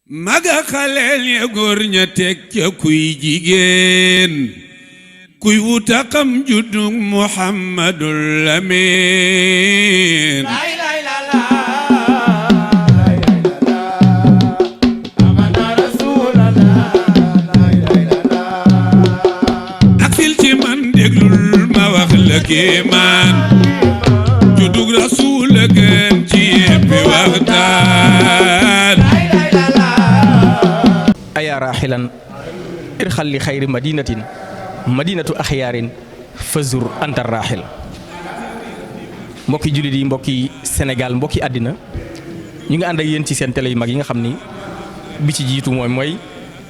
maga xaleel ya góor ña teg ca kuy jigéen kuy wuta xam juddug Muhammadul Amin ak fil ci man déglul ma wax la kéemaan juddug Rasuul la gën ci yéppi waxtaan ayaa raaxilan irxal li xayri madinatin madinatu axyaarin fazur anta raaxil mbokki jullit yi mbokki Sénégal mbokki àddina ñu ngi ànd ak yéen ci seen télé yu mag yi nga xam ni bi ci jiitu mooy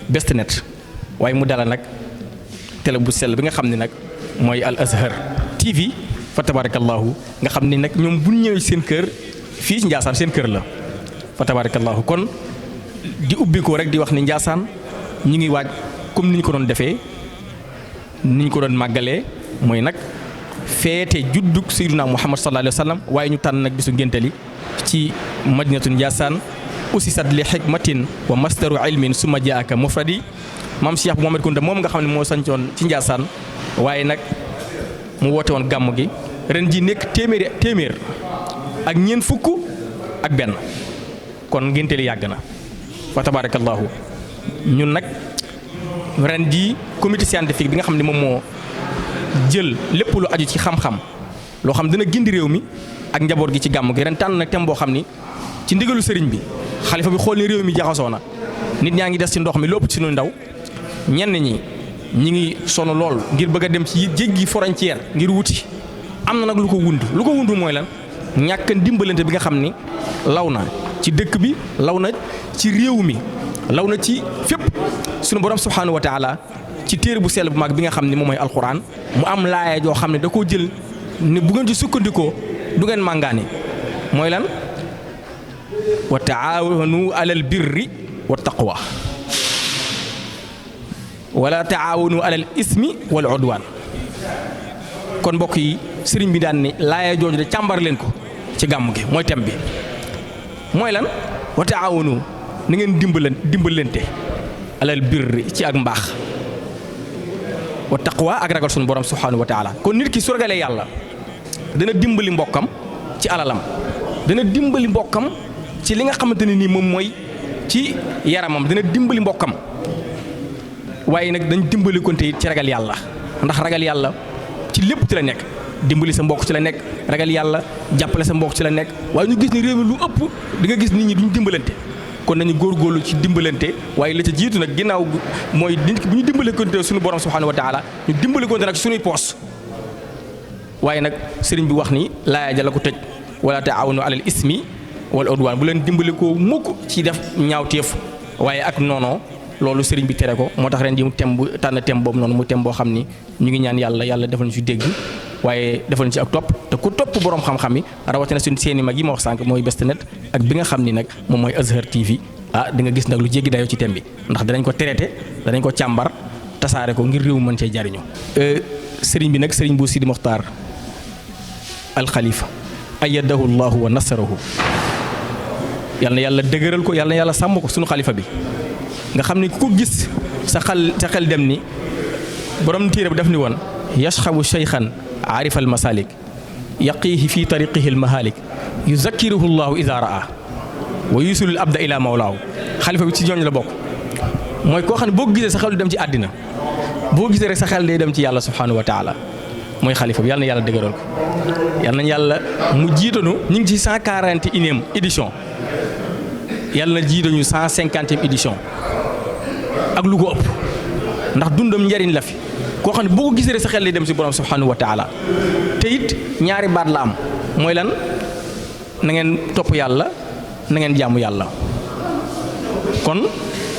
Best Net waaye mu dala nag télé bu sell bi nga xam ne nag mooy Al Azhar TV fa tabarakallahu nga xam ni nag ñoom bu ñëwee seen kër fii ci Njaasaan seen kër la fa tabarakallahu kon di ubbi ko rek di wax ni Njaasaan ñu ngi waaj comme ni ñu ko doon defee ni ñu ko doon màggalee mooy nag feete juddug Sayyiduna Muhammad sallallahu alayhi wa sallam waaye ñu tànn nag bisu ngénteli ci madinatu Njaasaan usisat li xikmatin wa masdaru ilmin summa jaaka mufradi maam Cheikh Mohamed Kounta moom nga xam ne moo sancoon ci Njaasaan waaye nag mu woote woon gàmm gi ren ji nekk téeméer ak ñeent fukk ak benn kon ngénteli yàgg na fa tabarakallahu ñun nag ren jii comité scientifique bi nga xam ne moom moo jël lépp lu aju ci xam-xam loo xam dina gindi réew mi ak njaboot gi ci gàmm gi ren tànn nag thème boo xam ni ci ndigalu sëriñ bi xalifa bi xool ni réew mi jaxasoo na nit ñaa ngi des ci ndox mi lépp ci suñu ndaw ñenn ñi ngi sonn lool ngir bëgg a dem ci jéggi frontière ngir wuti am na nag lu ko wund mooy lan ñàkk ndimbalante bi nga xam ni law na ci dëkk bi law na ci réew mi law na ci fépp sunu borom subhaanahu wa taala ci téere bu sell bu mag bi nga xam ne moom mooy alquran mu am laaya joo xam ne da koo jël ne bu ngeen ci sukkandikoo du ngeen màngaani mooy lan wa taawanu alal birri wa taqwa wala taawanu alal ismi wal udwan kon mbokk yi sëriñ bi daan ni laaya jooju de càmbar leen ko ci gàmm gi mooy thème bi mooy lan wa taawanu na ngeen dimbalante alal birri ci ak mbaax wa taqwa ak ragal sunu borom subhanahu wa taala kon nit ki su ragalee yàlla dana dimbali mbokkam ci alalam dana dimbali mbokkam ci li nga xamante ne nii moom mooy ci yaramam dana dimbali mbokkam waaye nag dañ dimbali konte it ci ragal yàlla ndax ragal yàlla ci lépp ci la nekk dimbali sa mbokk ci la nekk ragal yàlla jàppale sa mbokk ci la nekk waaye ñu gis ni réew mi lu ëpp di nga gis nit ñi duñ dimbalante kon nañu góorgóorlu ci dimbalante waaye la ca jiitu nag ginnaaw mooy bu ñu dimbali konte suñu borom subhanahu wa taala ñu dimbali konte nag suñuy poos waaye nag sëriñ bi wax ni laaya ja la ko tëj wala taawanu alal ismi wal udwan bu leen dimbali ko mukk ci def ñaawteef waaye ak noonoo loolu sëriñ bi tere ko moo tax ren ji mu tànn thème boobu noonu mu thème boo xam ni ñu ngi ñaan yàlla defal ñu ci dégg waaye defal ñu ci ak topp te ku topp borom xam-xam yi rawatina suñ seeni mag yi ma wax sànq mooy Best Net ak bi nga xam ni nag moom mooy Azhar TV di nga gis nag lu jéggi dayoo ci thème bi ndax danañ ko traité danañ ko càmbar tasaare ko ngir réew mën cee jariñu sëriñ bi nag sëriñ bu Sidi Mokhtar al Khalifa ayyadahu llahu wa nasarahu yal na yàlla dëgëral ko yal na yàlla sàmm ko suñu xalifa bi nga xam ni ku ko gis sa xel dem ni borom téere bi daf ni woon yashxabu cheykhan aarifal masalik yaqiihi fi tariqihi almahalik yuzakkiruhu llahu ida raa wa yusulul abda ila mawlaahu xalifa bi ci ñooñ la bokk mooy koo xam ne boo ko gisee sa xel du dem ci àddina boo gisee rek sa xel day dem ci yàlla subhanahu wa taala mooy xalifa bi yàlla na yàlla dëgëral ko yàlla nañ yàlla mu jiitanu ñu ngi ci 141e édition yàlla na jiitañu 150e édition ak lu ko ëpp ndax dundam njariñ la fi koo xam ne boo ko gisee rek sa xel lay dem si borom subhanahu wa taala te it ñaari baat la am mooy lan na ngeen topp yàlla na ngeen jaamu yàlla kon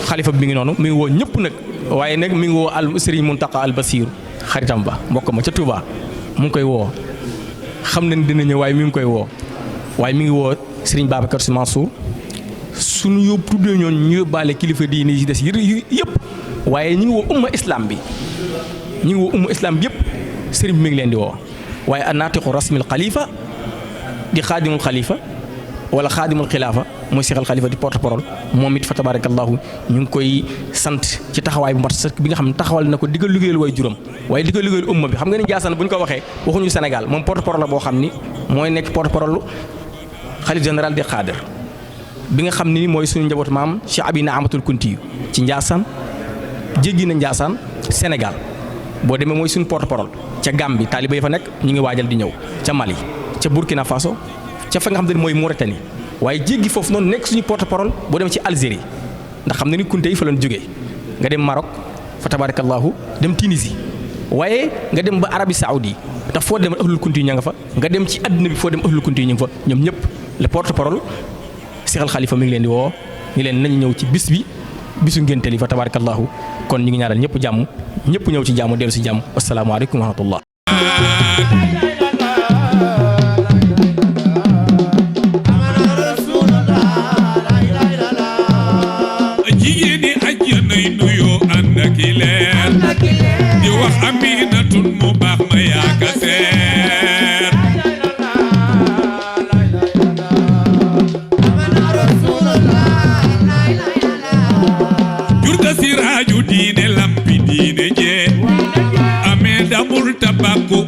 xalifa bi mi ngi noonu mi ngi woo ñëpp nag waaye nag mi ngi woo al Serigne Mountakha al Basir xaritam ba mbokk ma ca Touba mu ngi koy woo xam nañ dina ñëw waaye mi ngi koy woo waaye mi ngi woo Serigne Babacar Sy Mansour suñu yóbbu tuddee ñoon ñu yóbbaale kilifa diine yi des yëpp waaye ñu ngi woo umma islam bi yëpp sëriñ bi mi ngi leen di woo waaye anaatiqu rasmil xalifa di xaadimul xalifa wala xaadimul xilaafa mooy Cheikh Al Khalifa di porte parole moom it fa tabarakallahu ñu ngi koy sant ci taxawaay bu mat sëkk bi nga xam ne taxawal na ko di ko liggéeyal way juróom waaye di ko liggéeyal umma bi xam nga ni Ndiassane bu ñu ko waxee waxuñu Sénégal moom porte parole la boo xam ni mooy nekk porte parole xalif général des Khadr bi nga xam ni mooy suñu njabootu maam Cheikh Abina Amatul Kunti ci Ndiassane jéggi na Ndiassane Sénégal boo demee mooy suñu porte parole ca Gambie taaliba yi fa nekk ñu ngi waajal di ñëw ca Mali ca Burkina Faso ca fa nga xam ne mooy Mauritanie waaye jéggi foofu noonu nekk suñu porte parole boo demee ci Algérie ndax xam ne ni kunte yi fa lañ jógee nga dem Maroc fa tabarakallahu dem Tunisie waaye nga dem ba Arabie Saoudi ndax foo dem ahlul kunti yi ña nga fa nga dem ci àdduna bi foo dem ahlul kunti yi ñu ngi fa ñoom ñëpp le porte parole Cheikh Al Khalifa mi ngi leen di woo ñu leen nañu ñëw ci bis bi bisu ngénte li fa tabarakallahu kon ñu ngi ñaanal ñëpp jàmm ñëpp ñëw ci jàmm dellu si jàmm asalaamaaleykum wa rahmatullah jigéen ñi àjjanay nuyoo ànd ak i leer di wax Aminatun mu baax ma yaaka seer jurga siraaju diine lampi diine jee amee damul tabaku